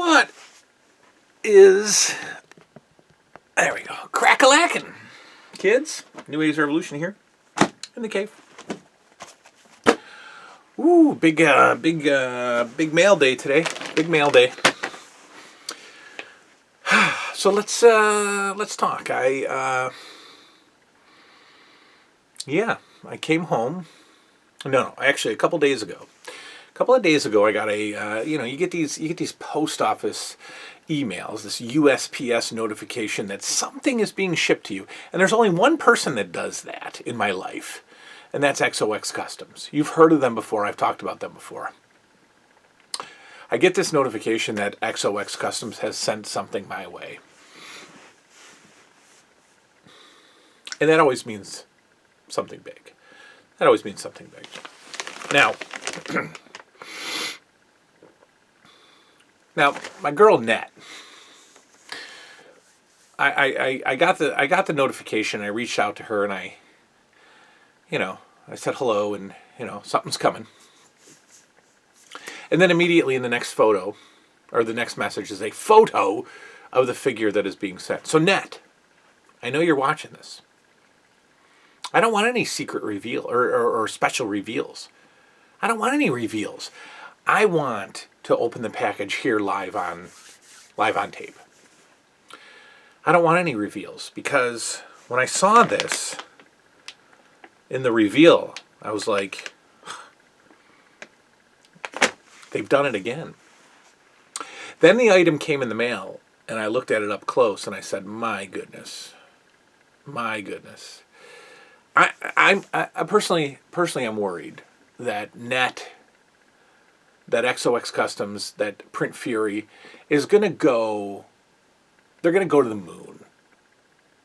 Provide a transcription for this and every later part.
What is... There we go. Crack-a-lackin'. Kids, New80's Revolution here in the cave. Ooh, big mail day today. Big mail day. So let's talk. I came home. No, actually, a couple days ago. A couple of days ago, I got a you get these post office emails, this USPS notification that something is being shipped to you, and there's only one person that does that in my life, and that's XOX Customs. You've heard of them before. I've talked about them before. I get this notification that XOX Customs has sent something my way, and that always means something big. That always means something big. Now, my girl Net. I got the notification. I reached out to her and I said hello and something's coming. And then immediately in the next photo, or the next message, is a photo of the figure that is being sent. So Net, I know you're watching this. I don't want any secret reveal or special reveals. I don't want any reveals. I want to open the package here live on tape. I don't want any reveals because when I saw this in the reveal, I was like, they've done it again. Then the item came in the mail and I looked at it up close and I said, my goodness. My goodness. I personally I'm worried that Net, that XOX Customs, that Print Fury is going to go. They're going to go to the moon.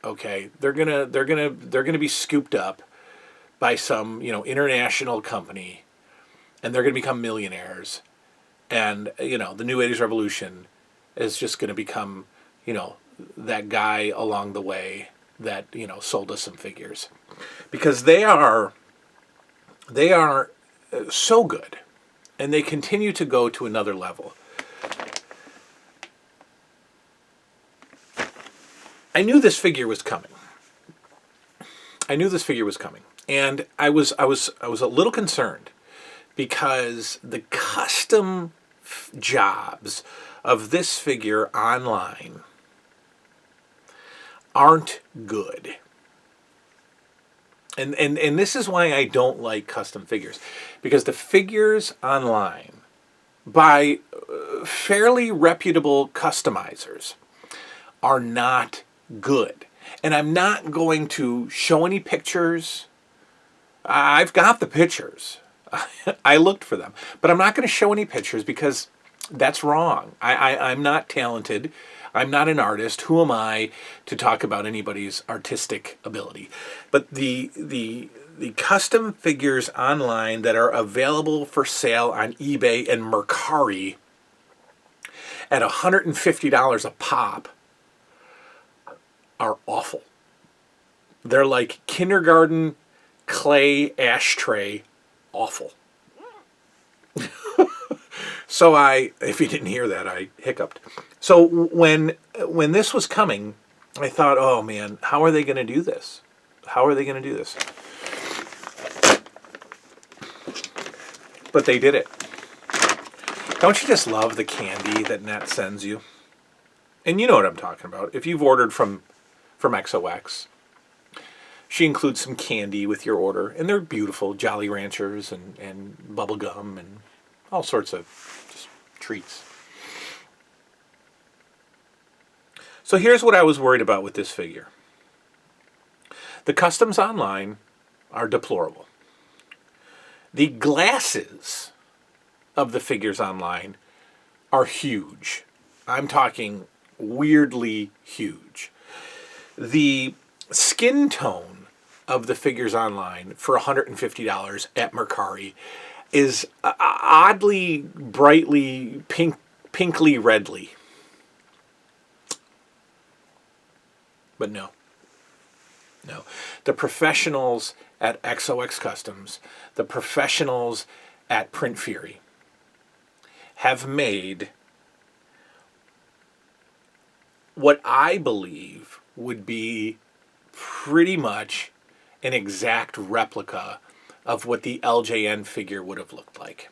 Okay, they're gonna be scooped up by some international company, and they're going to become millionaires, and the New80's Revolution is just going to become that guy along the way that sold us some figures, because they are so good, and they continue to go to another level. I knew this figure was coming. And I was a little concerned because the custom jobs of this figure online aren't good. And this is why I don't like custom figures, because the figures online by fairly reputable customizers are not good. And I'm not going to show any pictures. I've got the pictures. I looked for them. But I'm not going to show any pictures because that's wrong. I'm not talented. I'm not an artist. Who am I to talk about anybody's artistic ability? But the custom figures online that are available for sale on eBay and Mercari at $150 a pop are awful. They're like kindergarten clay ashtray awful. So if you didn't hear that, I hiccuped. So when this was coming, I thought, oh man, how are they going to do this? How are they going to do this? But they did it. Don't you just love the candy that Net sends you? And you know what I'm talking about. If you've ordered from XOX, she includes some candy with your order, and they're beautiful, Jolly Ranchers and bubble gum and all sorts of just treats. So here's what I was worried about with this figure. The customs online are deplorable. The glasses of the figures online are huge. I'm talking weirdly huge. The skin tone of the figures online for $150 at Mercari is oddly, brightly, pinkly redly. But no. The professionals at XOX Customs, the professionals at Print Fury have made what I believe would be pretty much an exact replica of what the LJN figure would have looked like.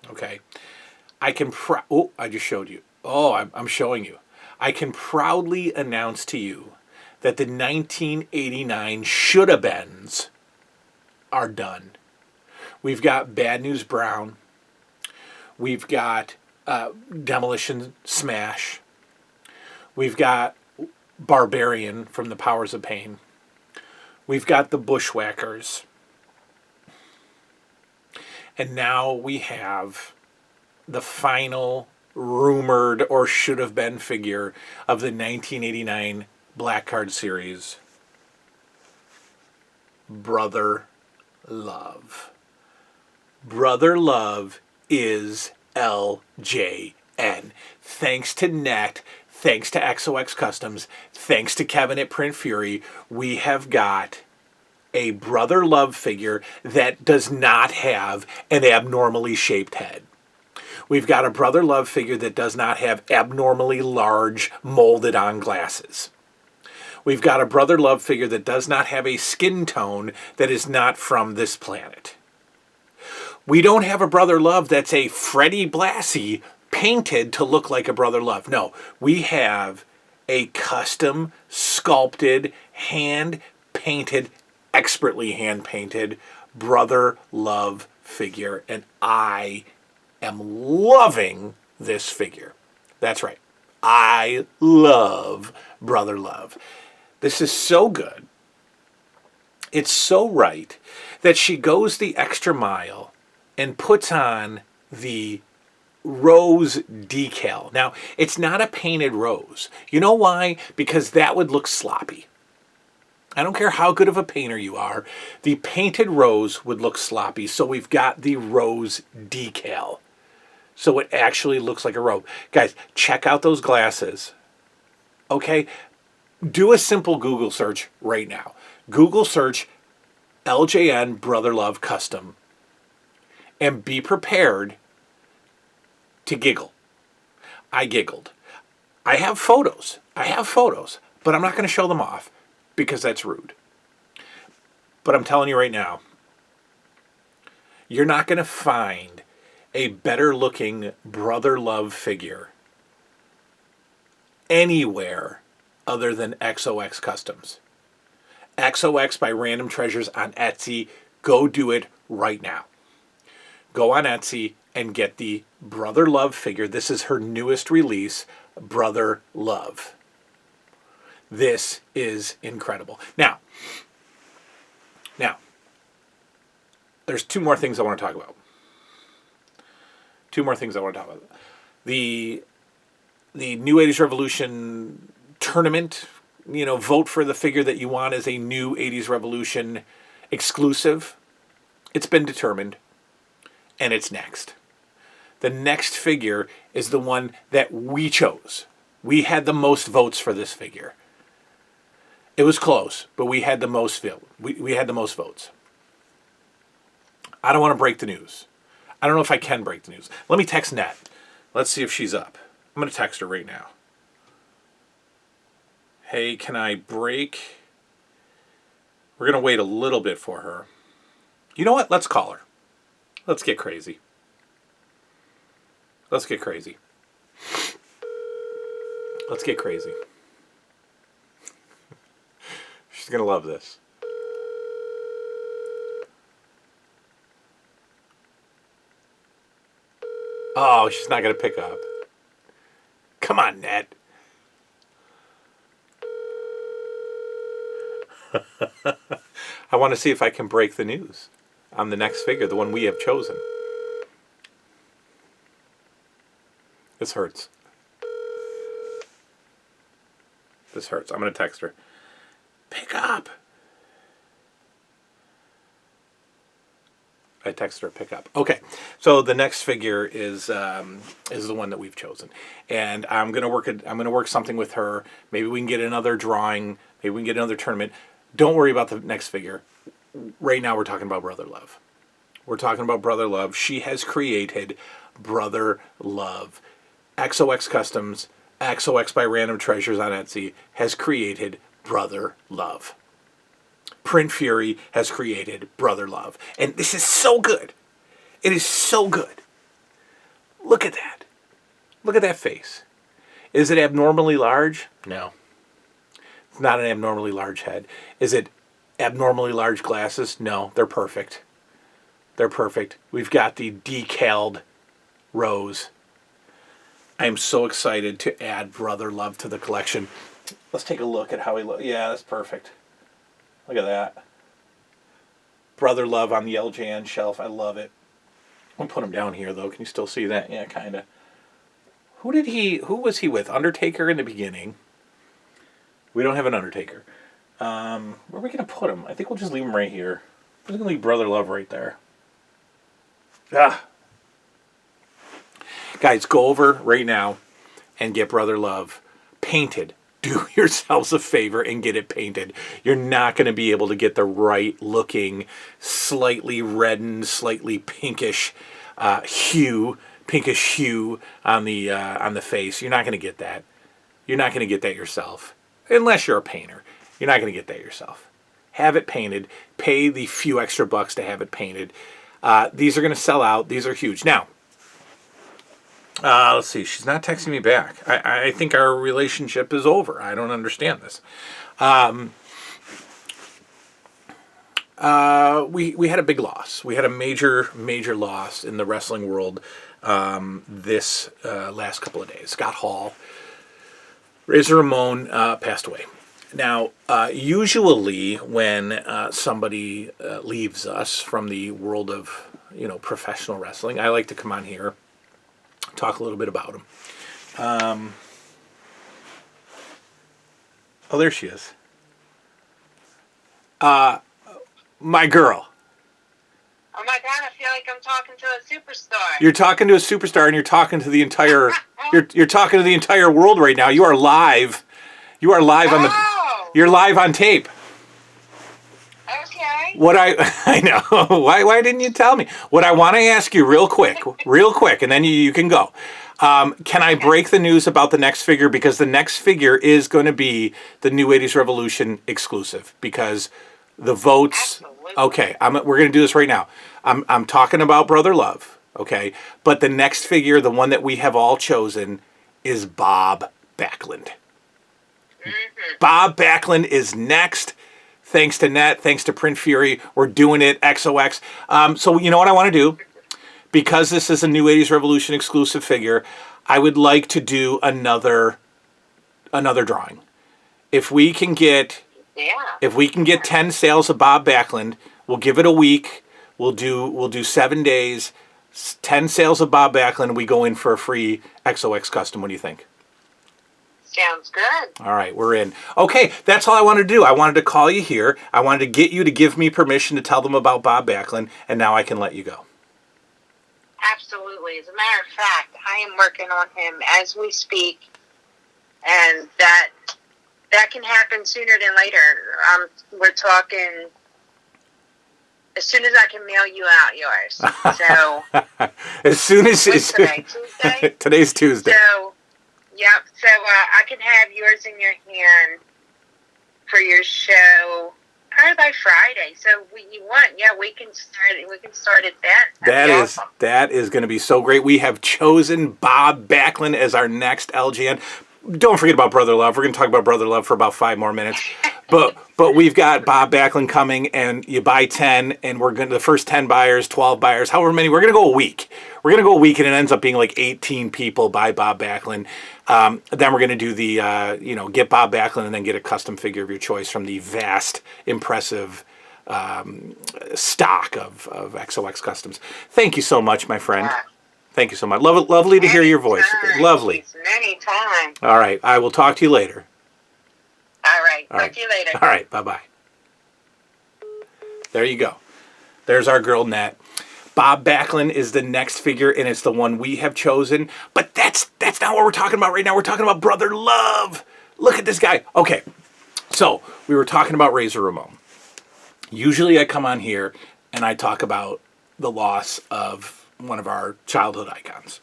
Okay, I can I just showed you. Oh, I'm showing you. I can proudly announce to you that the 1989 should-have-beens are done. We've got Bad News Brown. We've got Demolition Smash. We've got Barbarian from the Powers of Pain. We've got the Bushwhackers. And now we have the final rumored or should have been figure of the 1989 Black Card series, Brother Love. Brother Love is LJN. Thanks to Net, thanks to XOX Customs, thanks to Kevin at Print Fury, we have got a Brother Love figure that does not have an abnormally shaped head. We've got a Brother Love figure that does not have abnormally large molded on glasses. We've got a Brother Love figure that does not have a skin tone that is not from this planet. We don't have a Brother Love that's a Freddie Blassie painted to look like a Brother Love. No, we have a custom sculpted, hand-painted, expertly hand-painted Brother Love figure, and I am loving this figure. That's right. I love Brother Love. This is so good. It's so right that she goes the extra mile and puts on the rose decal. Now, it's not a painted rose. You know why? Because that would look sloppy. I don't care how good of a painter you are. The painted rose would look sloppy. So we've got the rose decal. So it actually looks like a robe. Guys, check out those glasses. Okay? Do a simple Google search right now. Google search LJN Brother Love Custom. And be prepared to giggle. I giggled. I have photos, but I'm not going to show them off because that's rude. But I'm telling you right now, you're not going to find a better looking Brother Love figure anywhere other than XOX Customs. XOX by Random Treasures on Etsy. Go do it right now. Go on Etsy and get the Brother Love figure. This is her newest release, Brother Love. This is incredible. Now, there's two more things I want to talk about. The New80's Revolution tournament, vote for the figure that you want as a New80's Revolution exclusive. It's been determined. And it's next. The next figure is the one that we chose. We had the most votes for this figure. It was close, but we had the most we had the most votes. I don't want to break the news. I don't know if I can break the news. Let me text Net. Let's see if she's up. I'm going to text her right now. Hey, can I break? We're going to wait a little bit for her. You know what? Let's call her. Let's get crazy. Let's get crazy. Let's get crazy. She's going to love this. Oh, she's not going to pick up. Come on, Ned. I want to see if I can break the news on the next figure, the one we have chosen. This hurts. This hurts. I'm going to text her. Pick up. I texted her, pick up. Okay, so the next figure is the one that we've chosen, and I'm gonna work something with her. Maybe we can get another drawing. Maybe we can get another tournament. Don't worry about the next figure. Right now, we're talking about Brother Love. We're talking about Brother Love. She has created Brother Love. XOX Customs XOX by Random Treasures on Etsy has created Brother Love. Print Fury has created Brother Love. And this is so good. It is so good. Look at that. Look at that face. Is it abnormally large? No. It's not an abnormally large head. Is it abnormally large glasses? No, they're perfect. They're perfect. We've got the decaled rose. I'm so excited to add Brother Love to the collection. Let's take a look at how he looks. Yeah, that's perfect. Look at that. Brother Love on the LJN shelf. I love it. I'll put him down here, though. Can you still see that? Yeah, kind of. Who was he with? Undertaker in the beginning. We don't have an Undertaker. Where are we going to put him? I think we'll just leave him right here. We're going to leave Brother Love right there. Ah. Guys, go over right now and get Brother Love painted. Do yourselves a favor and get it painted. You're not going to be able to get the right looking, slightly reddened, slightly pinkish hue on the face. You're not going to get that. You're not going to get that yourself. Unless you're a painter. You're not going to get that yourself. Have it painted. Pay the few extra bucks to have it painted. These are going to sell out. These are huge. Now, let's see. She's not texting me back. I think our relationship is over. I don't understand this. We had a big loss. We had a major loss in the wrestling world this last couple of days. Scott Hall, Razor Ramon passed away. Now, usually when somebody leaves us from the world of professional wrestling, I like to come on here, talk a little bit about him. Oh, there she is. My girl. Oh my God, I feel like I'm talking to a superstar. You're talking to a superstar, and you're talking to the entire you're talking to the entire world right now. You are live. You are live on the. You're live on tape. Okay. I know. Why didn't you tell me? What I want to ask you real quick, and then you can go. Can I break the news about the next figure? Because the next figure is going to be the New 80's Revolution exclusive. Because the votes. Absolutely. Okay, we're going to do this right now. I'm talking about Brother Love. Okay, but the next figure, the one that we have all chosen, is Bob Backlund. Mm-hmm. Bob Backlund is next. Thanks to Net, thanks to Print Fury, we're doing it, XOX. So you know what I want to do? Because this is a New 80's Revolution exclusive figure, I would like to do another drawing. If we can get 10 sales of Bob Backlund, we'll give it a week. We'll do 7 days, 10 sales of Bob Backlund, we go in for a free XOX custom. What do you think? Sounds good. All right, we're in. Okay, that's all I wanted to do. I wanted to call you here. I wanted to get you to give me permission to tell them about Bob Backlund, and now I can let you go. Absolutely. As a matter of fact, I am working on him as we speak, and that can happen sooner than later. We're talking as soon as I can mail you out yours. So as soon as what's today? Tuesday? Today's Tuesday. So. Yep, so I can have yours in your hand for your show probably by Friday. So we can start at that. That is going to be so great. We have chosen Bob Backlund as our next LJN. Don't forget about Brother Love. We're going to talk about Brother Love for about 5 more minutes. But we've got Bob Backlund coming, and you buy 10, and we're going to the first 10 buyers, 12 buyers, however many. We're going to go a week. We're going to go a week, and it ends up being like 18 people buy Bob Backlund. Then we're going to do the get Bob Backlund and then get a custom figure of your choice from the vast, impressive stock of XOX Customs. Thank you so much, my friend. Yeah. Thank you so much. Lovely to hear your voice. Lovely. Anytime. All right. I will talk to you later. All right. Talk to you later. All right. Bye-bye. There you go. There's our girl, Nat. Bob Backlund is the next figure, and it's the one we have chosen. But that's not what we're talking about right now. We're talking about Brother Love. Look at this guy. Okay. So we were talking about Razor Ramon. Usually I come on here and I talk about the loss of one of our childhood icons.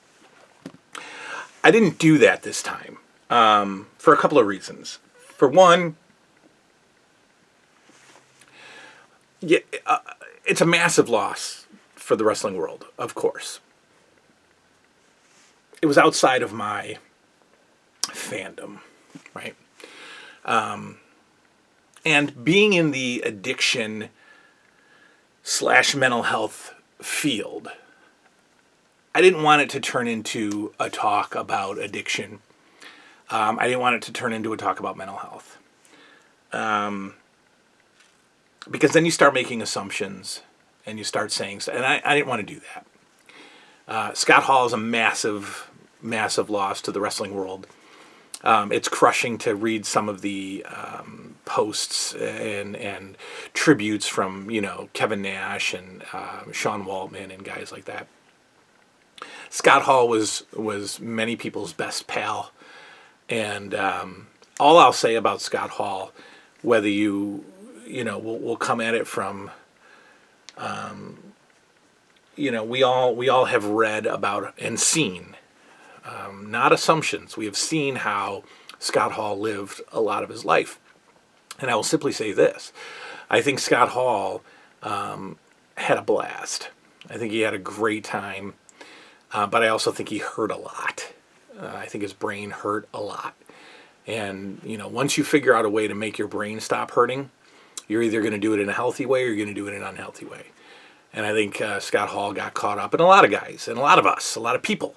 I didn't do that this time. for a couple of reasons. For one, yeah, it's a massive loss for the wrestling world, of course. It was outside of my fandom, right? And being in the addiction / mental health field, I didn't want it to turn into a talk about addiction. I didn't want it to turn into a talk about mental health. Because then you start making assumptions and you start saying, and I didn't want to do that. Scott Hall is a massive, massive loss to the wrestling world. It's crushing to read some of the posts and tributes from, Kevin Nash and Sean Waltman and guys like that. Scott Hall was many people's best pal. And all I'll say about Scott Hall, whether we'll come at it from, we all have read about and seen, not assumptions. We have seen how Scott Hall lived a lot of his life. And I will simply say this. I think Scott Hall had a blast. I think he had a great time. But I also think he hurt a lot. I think his brain hurt a lot. And, once you figure out a way to make your brain stop hurting, you're either going to do it in a healthy way or you're going to do it in an unhealthy way. And I think Scott Hall got caught up, and a lot of guys, and a lot of us, a lot of people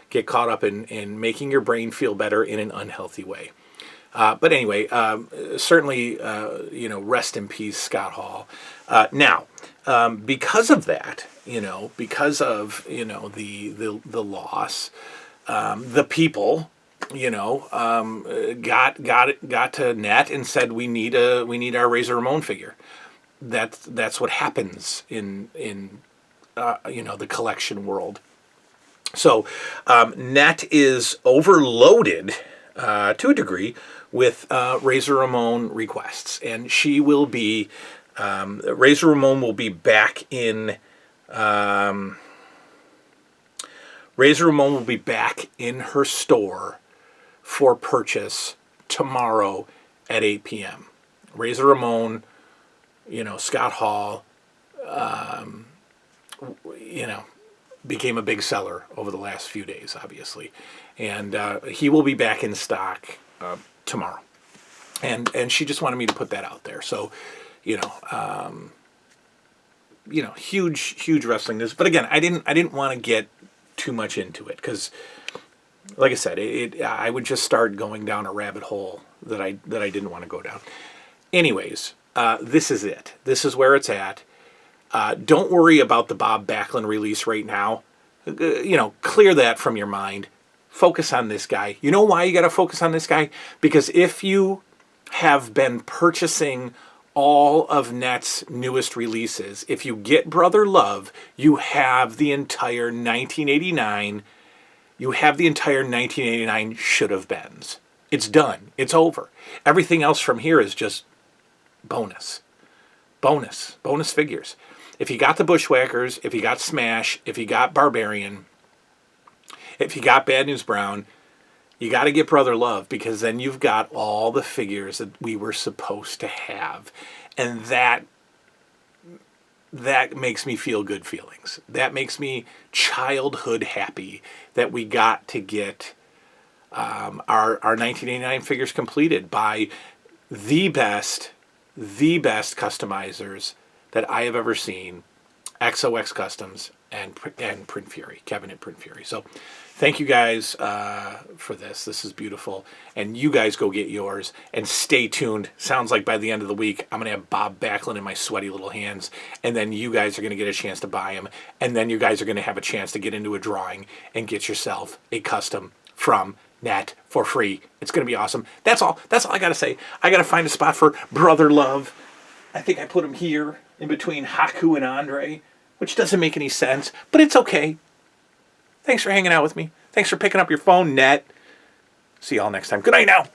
get caught up in making your brain feel better in an unhealthy way. But anyway, certainly, rest in peace, Scott Hall. Now, because of that, because of, the loss, the people, got to net and said, we need our Razor Ramon figure. That's what happens in the collection world. So, net is overloaded, to a degree, with Razor Ramon requests, and she will be Razor Ramon will be back in Razor Ramon will be back in her store for purchase tomorrow at 8 p.m. Razor Ramon, Scott Hall, became a big seller over the last few days, obviously, and he will be back in stock tomorrow, and she just wanted me to put that out there. So, huge wrestling news. But again, I didn't want to get too much into it because, like I said, I would just start going down a rabbit hole that I didn't want to go down. Anyways, this is it. This is where it's at. Don't worry about the Bob Backlund release right now. Clear that from your mind. Focus on this guy. You know why you got to focus on this guy? Because if you have been purchasing all of Net's newest releases, if you get Brother Love, you have the entire 1989. You have the entire 1989 should have beens. It's done. It's over. Everything else from here is just bonus figures. If you got the Bushwhackers, if you got Smash, if you got Barbarian, if you got Bad News Brown, you got to get Brother Love, because then you've got all the figures that we were supposed to have. And that makes me feel good feelings. That makes me childhood happy that we got to get our 1989 figures completed by the best customizers that I have ever seen, XOX Customs and Print Fury, Kevin at Print Fury. So thank you guys for this. This is beautiful. And you guys go get yours and stay tuned. Sounds like by the end of the week, I'm going to have Bob Backlund in my sweaty little hands. And then you guys are going to get a chance to buy him. And then you guys are going to have a chance to get into a drawing and get yourself a custom from Net for free. It's going to be awesome. That's all I got to say. I got to find a spot for Brother Love. I think I put him here in between Haku and Andre, which doesn't make any sense, but it's okay. Thanks for hanging out with me. Thanks for picking up your phone, Net. See y'all next time. Good night now.